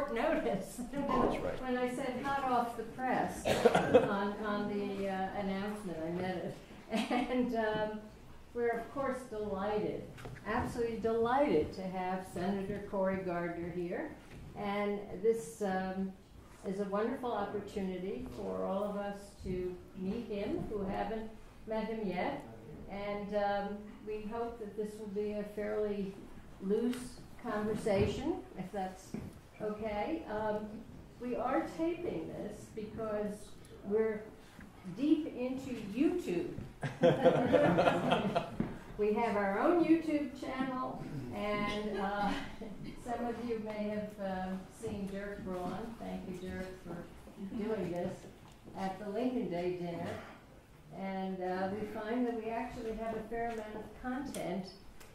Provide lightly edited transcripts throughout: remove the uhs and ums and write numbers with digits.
short notice. That's right. When I said hot off the press on the announcement, I meant it. And we're, of course, delighted, absolutely delighted to have Senator Cory Gardner here. And this is a wonderful opportunity for all of us to meet him who haven't met him yet. And we hope that this will be a fairly loose conversation, if that's okay. We are taping this because we're deep into YouTube. We have our own YouTube channel, and some of you may have seen Dirk Braun. Thank you, Dirk, for doing this at the Lincoln Day dinner. And we find that we actually have a fair amount of content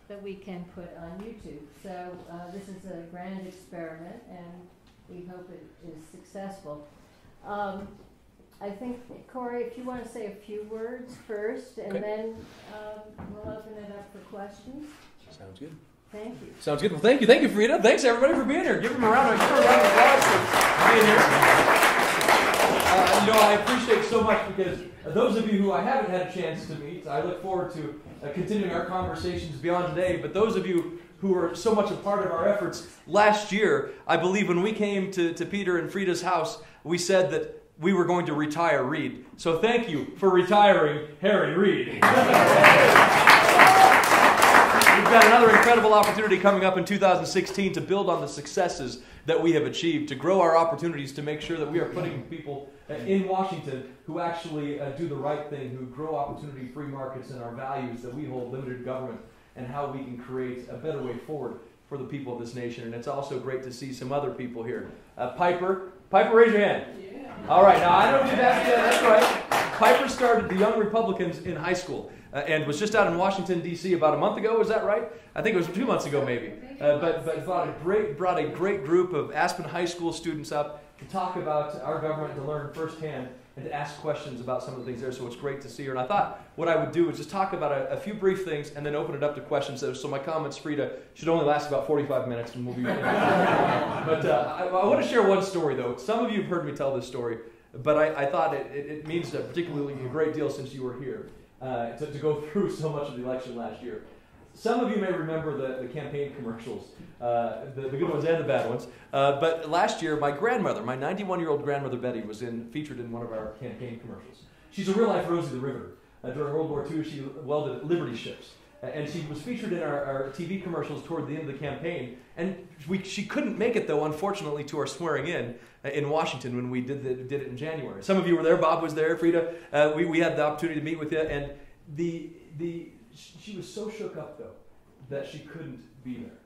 that we can put on YouTube. So this is a grand experiment, and we hope it is successful. I think, Cory, if you want to say a few words first, and then we'll open it up for questions. Sounds good. Thank you. Sounds good. Well, thank you. Thank you, Frida. Thanks, everybody, for being here. Give them a round of applause for being here. I appreciate so much because those of you who I haven't had a chance to meet, I look forward to continuing our conversations beyond today. But those of you who are so much a part of our efforts, last year, I believe when we came to Peter and Frida's house, we said that we were going to retire Reed. So thank you for retiring Harry Reid. We've got another incredible opportunity coming up in 2016 to build on the successes that we have achieved, to grow our opportunities, to make sure that we are putting people in Washington who actually do the right thing, who grow opportunity, free markets, and our values that we hold, limited government, and how we can create a better way forward for the people of this nation. And it's also great to see some other people here. Piper, raise your hand. Yeah. All right, now I know that's right. Piper started the Young Republicans in high school and was just out in Washington, D.C. about a month ago. Was that right? I think it was 2 months ago, maybe. But brought a great group of Aspen high school students up to talk about our government, to learn firsthand, and to ask questions about some of the things there. So it's great to see her. And I thought what I would do is just talk about a few brief things and then open it up to questions. So my comments, Frida, should only last about 45 minutes, and we'll be. But I want to share one story, though. Some of you have heard me tell this story, but I thought it means particularly a great deal since you were here to go through so much of the election last year. Some of you may remember the campaign commercials, the good ones and the bad ones. But last year, my grandmother, my 91-year-old grandmother Betty, was featured in one of our campaign commercials. She's a real-life Rosie the Riveter. During World War II, she welded Liberty ships. And she was featured in our TV commercials toward the end of the campaign. And she couldn't make it, though, unfortunately, to our swearing in Washington when we did it in January. Some of you were there. Bob was there. Frida. We had the opportunity to meet with you. And she was so shook up, though, that she couldn't be there.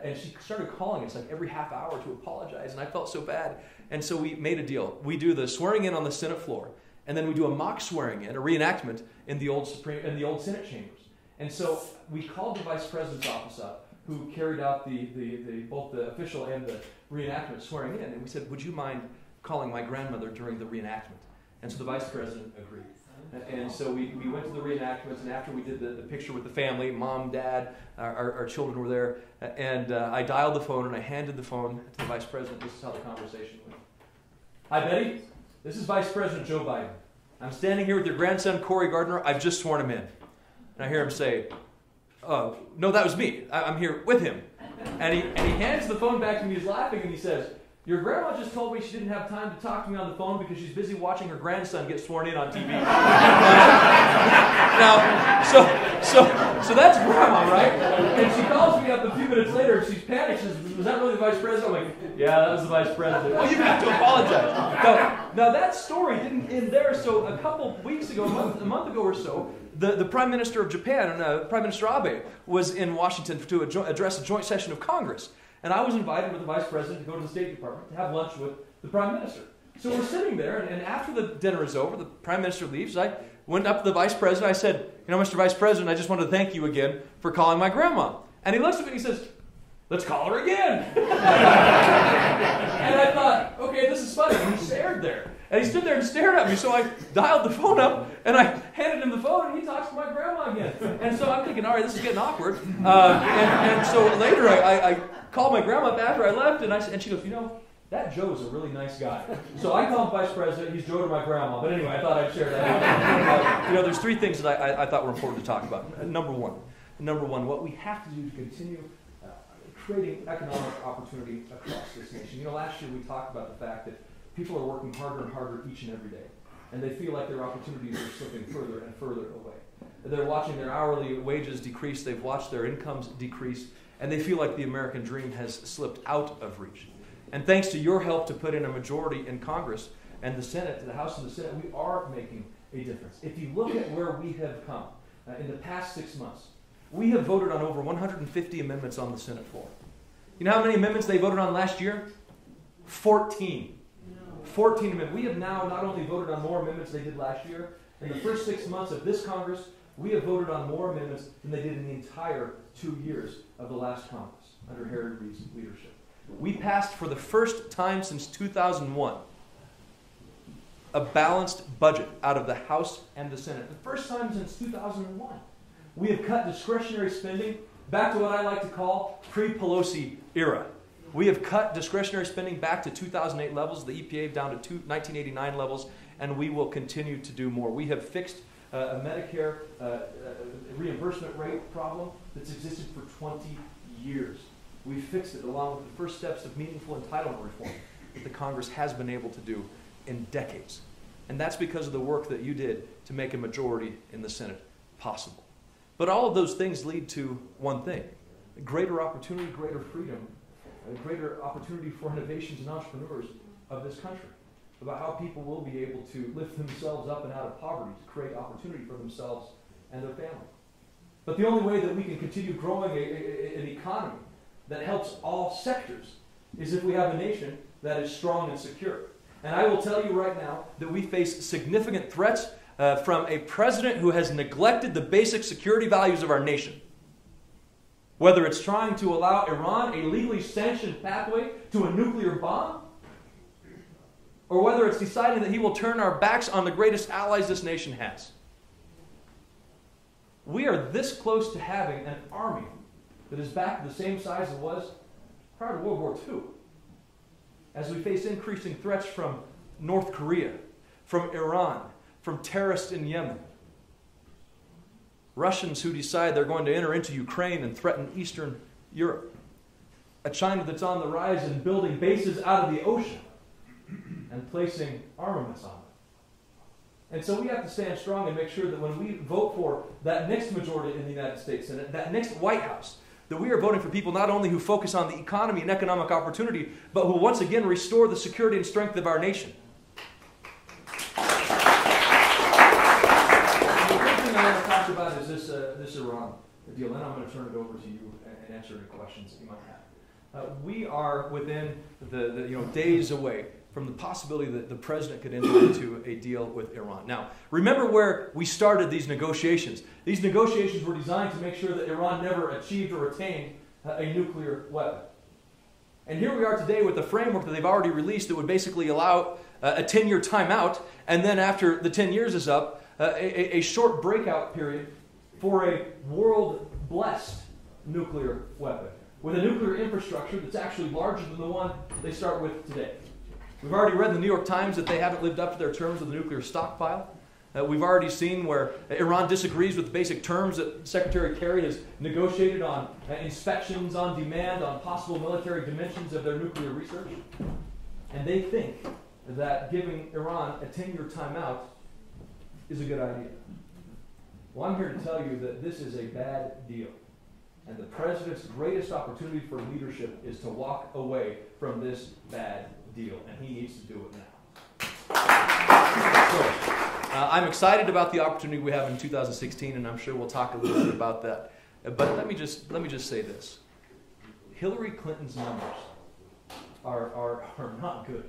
And she started calling us like every half hour to apologize, and I felt so bad. And so we made a deal. We do the swearing in on the Senate floor, and then we do a mock swearing in, a reenactment in the old Senate chambers. And so we called the Vice President's office up, who carried out both the official and the reenactment swearing in, and we said, "Would you mind calling my grandmother during the reenactment?" And so the Vice President agreed. And so we went to the reenactments, and after we did the picture with the family, mom, dad, our children were there, and I dialed the phone and I handed the phone to the Vice President. This is how the conversation went. "Hi, Betty. This is Vice President Joe Biden. I'm standing here with your grandson, Cory Gardner. I've just sworn him in." And I hear him say, "Oh, no, that was me. I'm here with him." And he hands the phone back to me. He's laughing, and he says, "Your grandma just told me she didn't have time to talk to me on the phone because she's busy watching her grandson get sworn in on TV." Now, so that's grandma, right? And she calls me up a few minutes later. She's panicked. She says, "Was that really the Vice President?" I'm like, "Yeah, that was the Vice President." "Well, you have to apologize." Now that story didn't end there. So a couple weeks ago, a month ago or so, the Prime Minister of Japan, Prime Minister Abe, was in Washington to address a joint session of Congress. And I was invited with the Vice President to go to the State Department to have lunch with the Prime Minister. So we're sitting there, and after the dinner is over, the Prime Minister leaves. I went up to the Vice President. I said, "Mr. Vice President, I just wanted to thank you again for calling my grandma." And he looks at me and he says, "Let's call her again." And I thought, okay, this is funny. And he stared there. And he stood there and stared at me. So I dialed the phone up, and I handed him the phone, and he talks to my grandma again. And so I'm thinking, all right, this is getting awkward. And so later I called my grandma up after I left, and she goes, That Joe is a really nice guy. So I call him Vice President. He's Joe to my grandma. But anyway, I thought I'd share that. There's three things that I thought were important to talk about. Number one, what we have to do to continue creating economic opportunity across this nation. Last year we talked about the fact that people are working harder and harder each and every day, and they feel like their opportunities are slipping further and further away. They're watching their hourly wages decrease, they've watched their incomes decrease, and they feel like the American dream has slipped out of reach. And thanks to your help to put in a majority in Congress and the Senate, the House and the Senate, we are making a difference. If you look at where we have come in the past 6 months, we have voted on over 150 amendments on the Senate floor. You know how many amendments they voted on last year? 14. 14 amendments. We have now not only voted on more amendments than they did last year, in the first 6 months of this Congress, we have voted on more amendments than they did in the entire 2 years of the last Congress under Harry Reid's leadership. We passed for the first time since 2001 a balanced budget out of the House and the Senate. The first time since 2001. We have cut discretionary spending back to what I like to call pre-Pelosi era. We have cut discretionary spending back to 2008 levels, the EPA down to 1989 levels, and we will continue to do more. We have fixed a Medicare reimbursement rate problem that's existed for 20 years. We fixed it along with the first steps of meaningful entitlement reform that the Congress has been able to do in decades. And that's because of the work that you did to make a majority in the Senate possible. But all of those things lead to one thing: greater opportunity, greater freedom, greater opportunity for innovations and entrepreneurs of this country, about how people will be able to lift themselves up and out of poverty to create opportunity for themselves and their family. But the only way that we can continue growing an economy that helps all sectors is if we have a nation that is strong and secure. And I will tell you right now that we face significant threats from a president who has neglected the basic security values of our nation. Whether it's trying to allow Iran a legally sanctioned pathway to a nuclear bomb, or whether it's deciding that he will turn our backs on the greatest allies this nation has. We are this close to having an army that is back to the same size it was prior to World War II, as we face increasing threats from North Korea, from Iran, from terrorists in Yemen, Russians who decide they're going to enter into Ukraine and threaten Eastern Europe, a China that's on the rise and building bases out of the ocean and placing armaments on them. And so we have to stand strong and make sure that when we vote for that next majority in the United States Senate, that next White House, that we are voting for people not only who focus on the economy and economic opportunity, but who once again restore the security and strength of our nation. The first thing I want to talk about is this Iran deal, and I'm going to turn it over to you and answer any questions that you might have. We are within the days away from the possibility that the president could enter into a deal with Iran. Now, remember where we started these negotiations. These negotiations were designed to make sure that Iran never achieved or attained a nuclear weapon. And here we are today with the framework that they've already released that would basically allow a 10-year timeout, and then after the 10 years is up, a short breakout period for a world-blessed nuclear weapon, with a nuclear infrastructure that's actually larger than the one they start with today. We've already read in the New York Times that they haven't lived up to their terms of the nuclear stockpile. We've already seen where Iran disagrees with the basic terms that Secretary Kerry has negotiated on inspections on demand, on possible military dimensions of their nuclear research. And they think that giving Iran a 10-year timeout is a good idea. Well, I'm here to tell you that this is a bad deal. And the president's greatest opportunity for leadership is to walk away from this bad deal, and he needs to do it now. So, I'm excited about the opportunity we have in 2016, and I'm sure we'll talk a little bit about that. But let me just say this: Hillary Clinton's numbers are not good.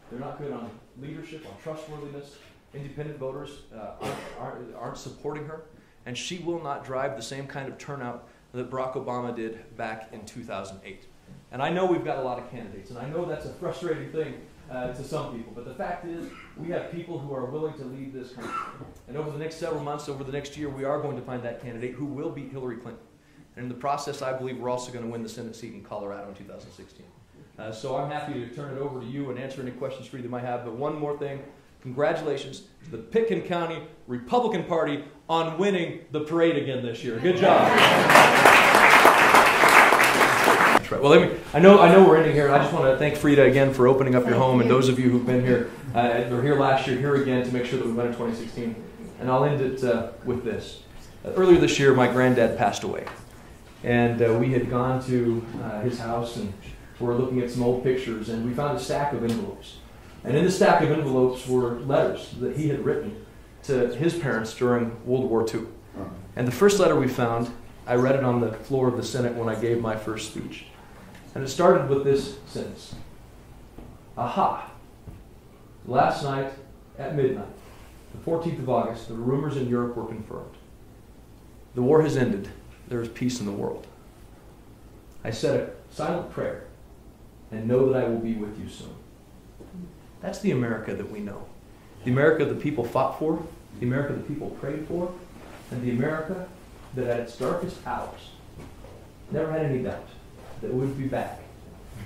They're not good on leadership, on trustworthiness. Independent voters aren't supporting her, and she will not drive the same kind of turnout that Barack Obama did back in 2008. And I know we've got a lot of candidates, and I know that's a frustrating thing to some people, but the fact is we have people who are willing to lead this country. And over the next several months, over the next year, we are going to find that candidate who will beat Hillary Clinton. And in the process, I believe we're also going to win the Senate seat in Colorado in 2016. So I'm happy to turn it over to you and answer any questions for you that you might have. But one more thing, congratulations to the Pitkin County Republican Party on winning the parade again this year. Good job. That's right. Well, I know we're ending here, and I just want to thank Frida again for opening up your home, and those of you who've been here, were here last year, here again to make sure that we win in 2016. And I'll end it with this. Earlier this year, my granddad passed away, and we had gone to his house, and we're looking at some old pictures, and we found a stack of envelopes. And in the stack of envelopes were letters that he had written to his parents during World War II. And the first letter we found, I read it on the floor of the Senate when I gave my first speech. And it started with this sentence. Aha! Last night at midnight, the 14th of August, the rumors in Europe were confirmed. The war has ended. There is peace in the world. I said a silent prayer and know that I will be with you soon. That's the America that we know. The America the people fought for, the America the people prayed for, and the America that at its darkest hours never had any doubt that we would be back,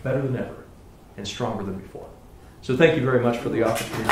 better than ever, and stronger than before. So thank you very much for the opportunity.